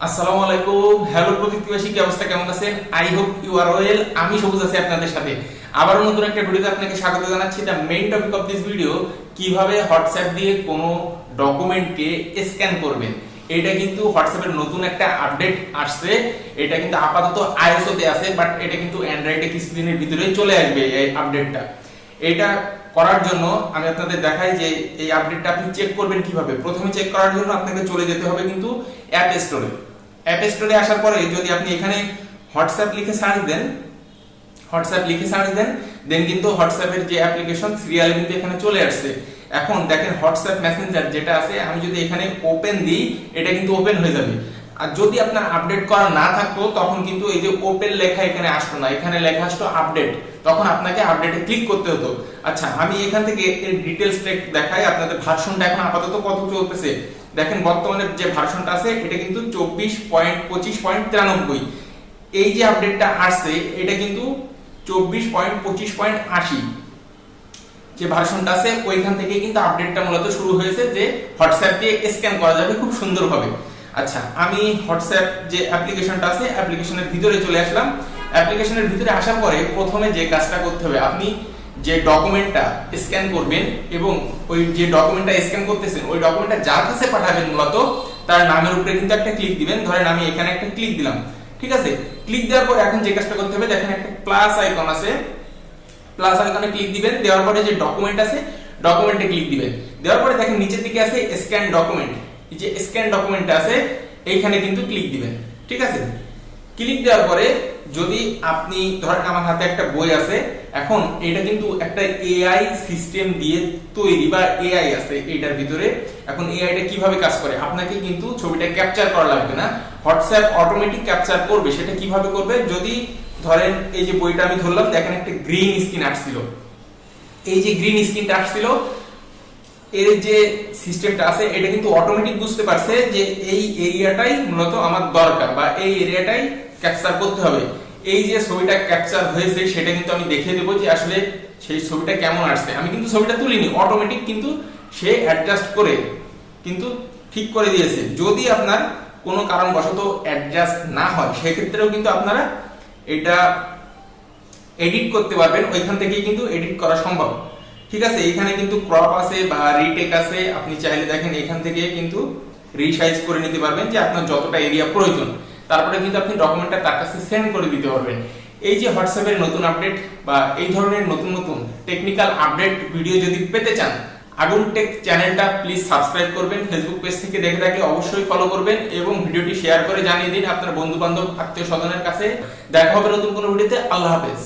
আসসালামু আলাইকুম। হ্যালো প্রযুক্তিবাসী, কি অবস্থা, কেমন আছেন? I hope you are well. আমি সবুজ আছি আপনাদের সাথে। আবারও নতুন একটা ভিডিওতে আপনাকে স্বাগত জানাচ্ছি। The main topic of this video, কিভাবে হোয়াটসঅ্যাপ দিয়ে কোনো ডকুমেন্টকে স্ক্যান করবেন। এটা কিন্তু হোয়াটসঅ্যাপের নতুন একটা আপডেট আসছে। এটা কিন্তু আপাতত আইওএস তে আছে, বাট এটা কিন্তু অ্যান্ড্রয়েডে কিছুদিনের ভিতরেই চলে আসবে এই আপডেটটা। এটা করার জন্য আমি আপনাদের দেখাই যে এই আপডেটটা আপনি চেক করবেন কিভাবে। প্রথমে চেক করার জন্য আপনাকে চলে যেতে হবে কিন্তু অ্যাপ স্টোরে। অ্যাপ স্টোরে আসার পরে যদি আপনি এখানে হোয়াটসঅ্যাপ লিখে সার্চ দেন, দেন কিন্তু হোয়াটসঅ্যাপের যে অ্যাপ্লিকেশন সিরিয়াল কিন্তু এখানে চলে আসছে। এখন দেখেন হোয়াটসঅ্যাপ মেসেঞ্জার যেটা আছে, আমি যদি এখানে ওপেন দিই এটা কিন্তু ওপেন হয়ে যাবে। আর যদি আপনার আপডেট করা না থাকতো তখন কিন্তু এই যে ওপেন লেখা এখানে আসতো না, এখানে লেখা আসতো আপডেট। তখন আপনাকে আপডেটে ক্লিক করতে হতো। আচ্ছা, আমি এখান থেকে এর ডিটেইলস দেখাই আপনাদের। ভার্সনটা এখন আপাতত কত চলতেছে দেখেন। বর্তমানে যে ভার্সনটা আছে এটা কিন্তু 24.25.93। এই যে আপডেটটা আসছে এটা কিন্তু 24.25.80 যে ভার্সনটা আছে ওইখান থেকে কিন্তু আপডেটটা মূলত শুরু হয়েছে, যে হোয়াটসঅ্যাপ দিয়ে স্ক্যান করা যাবে খুব সুন্দরভাবে। আচ্ছা, আমি হোয়াটসঅ্যাপ যে অ্যাপ্লিকেশনটা আছে অ্যাপ্লিকেশনের ভিতরে চলে আসলাম। অ্যাপ্লিকেশনের ভিতরে আসার পরে প্রথমে যে কাজটা করতে হবে, আপনি যে ডকুমেন্টটা স্ক্যান করবেন এবং ওই যে ডকুমেন্টটা স্ক্যান করতেছেন ওই ডকুমেন্টটা যার কাছে পাঠাবেন মূলত তার নামের উপরে কিন্তু একটা ক্লিক দিবেন। ধরেন আমি এখানে একটা ক্লিক দিলাম, ঠিক আছে। ক্লিক দেওয়ার পর এখন যে কাজটা করতে হবে, দেখেন একটা প্লাস আইকন আছে, প্লাস আইকনে ক্লিক দিবেন। দেওয়ার পরে যে ডকুমেন্ট আছে ডকুমেন্টে ক্লিক দিবেন। দেওয়ার পরে দেখেন নিচের দিকে আছে স্ক্যান ডকুমেন্ট। এই যে স্ক্যান ডকুমেন্টটা আছে এইখানে কিন্তু ক্লিক দিবেন, ঠিক আছে। ক্লিক দেওয়ার পরে যদি আপনি ধরেন আমার হাতে একটা বই আছে, এখন এটা কিন্তু একটা এআই সিস্টেম দিয়ে তৈরি বা এআই আছে এটার ভিতরে। এখন এআইটা কিভাবে কাজ করে, আপনাকে কিন্তু ছবিটা ক্যাপচার করা লাগবে না, হোয়াটসঅ্যাপ অটোমেটিক ক্যাপচার করবে। সেটা কিভাবে করবে, যদি ধরেন এই যে বইটা আমি ধরলাম, দেখেন একটা গ্রিন স্ক্রিন আসছিল। এই যে গ্রিন স্ক্রিনটা আসছিল, এর যে সিস্টেমটা আছে এটা কিন্তু অটোমেটিক বুঝতে পারছে যে এই এরিয়াটাই মূলত আমার দরকার বা এই এরিয়াটাই ক্যাপচার করতে হবে। এই যে ছবিটা ক্যাপচার হয়েছে সেটা কিন্তু আমি দেখিয়ে দেবো যে আসলে সেই ছবিটা কেমন আসছে। আমি কিন্তু ছবিটা তুলিনি, অটোমেটিক কিন্তু সে অ্যাডজাস্ট করে কিন্তু ঠিক করে দিয়েছে। যদি আপনার কোনো কারণবশত অ্যাডজাস্ট না হয় সেক্ষেত্রেও কিন্তু আপনারা এটা এডিট করতে পারবেন, ওইখান থেকেই কিন্তু এডিট করা সম্ভব, ঠিক আছে। এখানে কিন্তু ক্রপ আছে বা রিটেক আছে, আপনি চাইলে দেখেন এখান থেকে কিন্তু রিসাইজ করে নিতে পারবেন যে আপনার যতটা এরিয়া প্রয়োজন। তারপরে কিন্তু আপনি ডকুমেন্টটা তার কাছে সেন্ড করে দিতে পারবেন। এই যে হোয়াটসঅ্যাপের নতুন আপডেট বা এই ধরনের নতুন নতুন টেকনিক্যাল আপডেট ভিডিও যদি পেতে চান, আগুন টেক চ্যানেলটা প্লিজ সাবস্ক্রাইব করবেন। ফেসবুক পেজ থেকে দেখে থাকলে অবশ্যই ফলো করবেন এবং ভিডিওটি শেয়ার করে জানিয়ে দিন আপনার বন্ধু বান্ধব আত্মীয় স্বজনের কাছে। দেখা হবে নতুন কোনো ভিডিওতে। আল্লাহ হাফেজ।